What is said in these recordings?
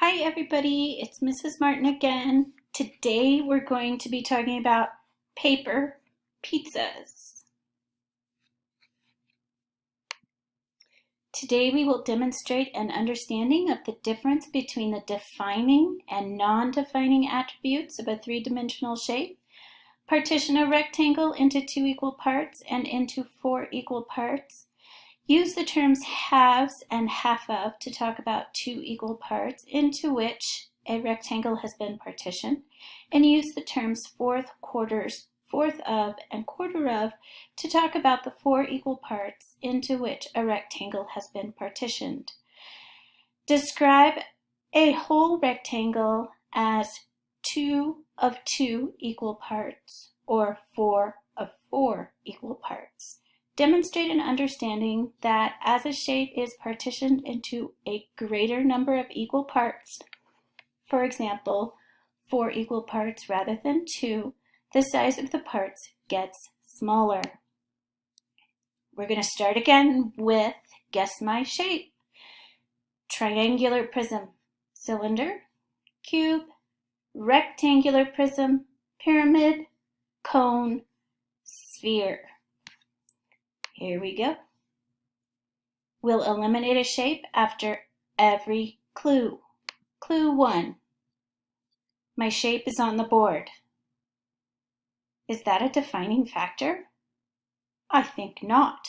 Hi everybody, it's Mrs. Martin again. Today we're going to be talking about paper pizzas. Today we will demonstrate an understanding of the difference between the defining and non-defining attributes of a three-dimensional shape. Partition a rectangle into two equal parts and into four equal parts. Use the terms halves and half of to talk about two equal parts into which a rectangle has been partitioned, and use the terms fourth, quarters, fourth of, and quarter of to talk about the four equal parts into which a rectangle has been partitioned. Describe a whole rectangle as two of two equal parts or four of four equal parts. Demonstrate an understanding that as a shape is partitioned into a greater number of equal parts, for example, 4 equal parts rather than 2, the size of the parts gets smaller. We're going to start again with guess my shape. Triangular prism, cylinder, cube, rectangular prism, pyramid, cone, sphere. Here we go. We'll eliminate a shape after every clue. Clue 1. My shape is on the board. Is that a defining factor? I think not.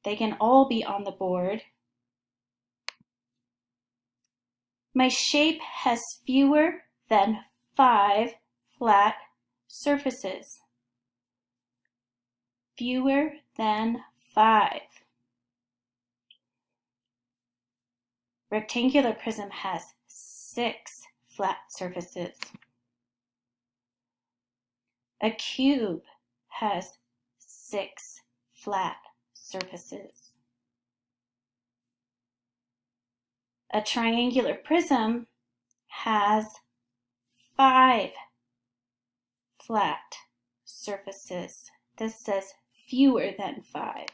They can all be on the board. My shape has fewer than 5 flat surfaces. Fewer than 5. Rectangular prism has 6 flat surfaces. A cube has 6 flat surfaces. A triangular prism has 5 flat surfaces. This says fewer than 5.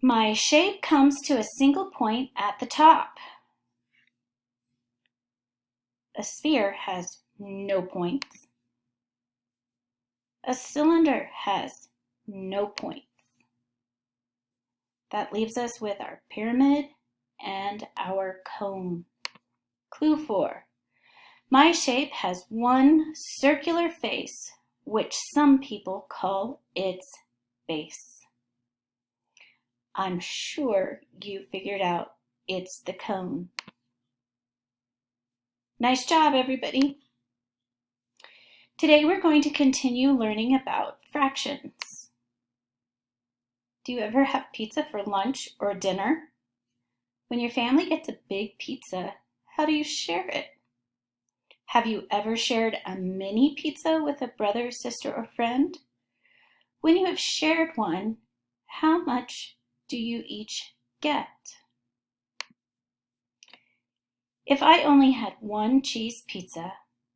My shape comes to a single point at the top. A sphere has no points. A cylinder has no points. That leaves us with our pyramid and our cone. Clue 4. My shape has one circular face, which some people call its base. I'm sure you figured out it's the cone. Nice job, everybody. Today we're going to continue learning about fractions. Do you ever have pizza for lunch or dinner? When your family gets a big pizza, how do you share it? Have you ever shared a mini pizza with a brother, sister, or friend? When you have shared one, how much do you each get? If I only had one cheese pizza,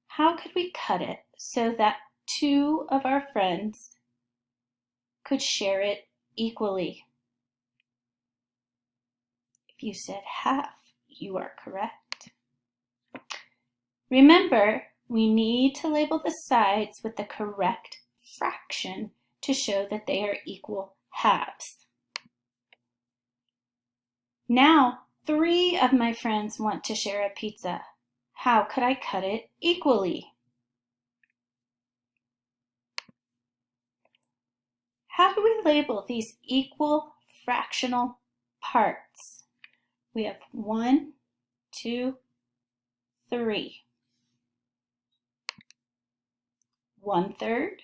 how could we cut it so that 2 of our friends could share it equally? If you said half, you are correct. Remember, we need to label the sides with the correct fraction to show that they are equal halves. Now, 3 of my friends want to share a pizza. How could I cut it equally? How do we label these equal fractional parts? We have 1, 2, 3. 1/3,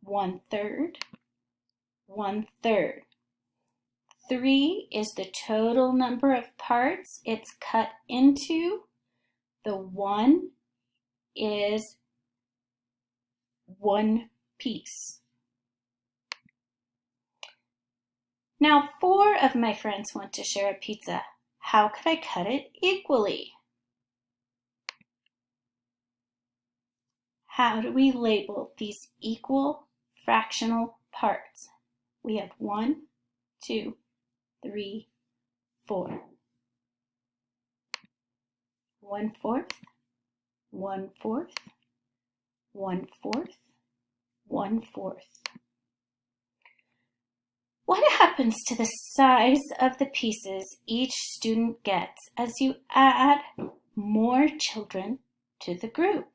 1/3, 1/3. 3 is the total number of parts it's cut into. The 1 is 1 piece. Now 4 of my friends want to share a pizza. How could I cut it equally? How do we label these equal fractional parts? We have 1, 2, 3, 4. 1/4, 1/4, 1/4, 1/4. What happens to the size of the pieces each student gets as you add more children to the group?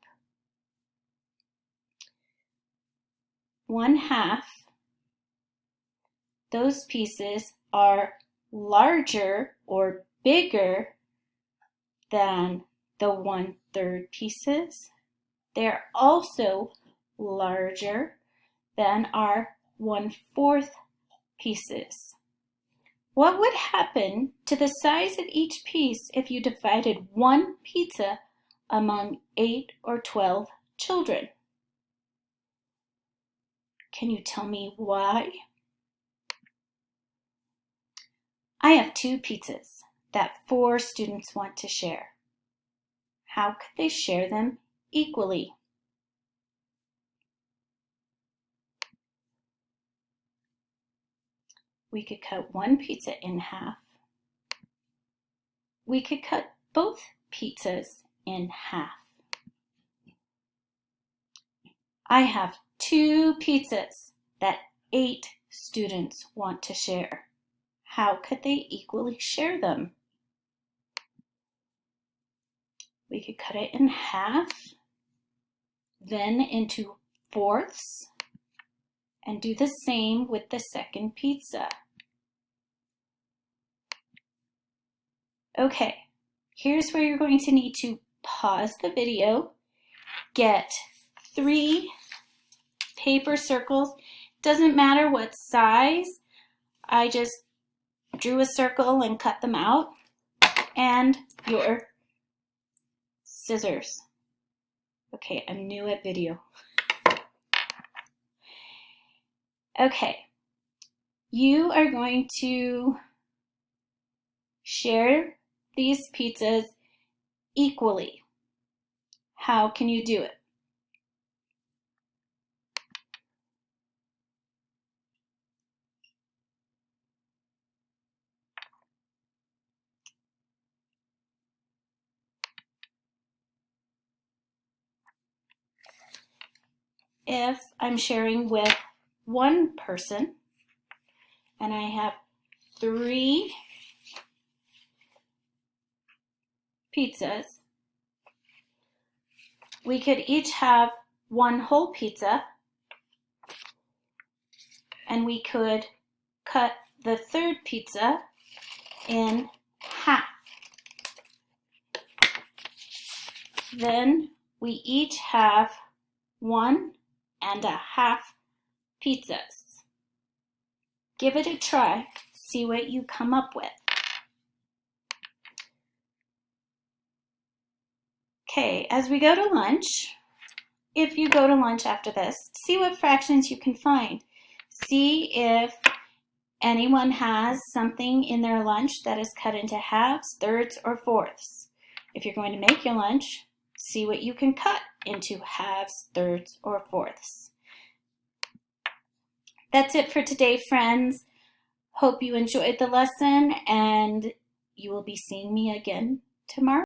1/2, those pieces are larger or bigger than the 1/3 pieces. They're also larger than our 1/4 pieces. What would happen to the size of each piece if you divided one pizza among 8 or 12 children? Can you tell me why? I have 2 pizzas that 4 students want to share. How could they share them equally? We could cut one pizza in half. We could cut both pizzas in half. I have 2 pizzas that 8 students want to share. How could they equally share them? We could cut it in half, then into fourths, and do the same with the second pizza. Okay, here's where you're going to need to pause the video, get 3 paper circles. Doesn't matter what size. I just drew a circle and cut them out, and your scissors. Okay, I'm new at video. Okay, you are going to share these pizzas equally. How can you do it? If I'm sharing with one person and I have 3 pizzas, we could each have 1 whole pizza, and we could cut the 3rd pizza in half. Then we each have 1.5 pizzas. Give it a try, see what you come up with. Okay, as we go to lunch, if you go to lunch after this, see what fractions you can find. See if anyone has something in their lunch that is cut into halves, thirds, or fourths. If you're going to make your lunch, see what you can cut into halves, thirds, or fourths. That's it for today, friends. Hope you enjoyed the lesson, and you will be seeing me again tomorrow.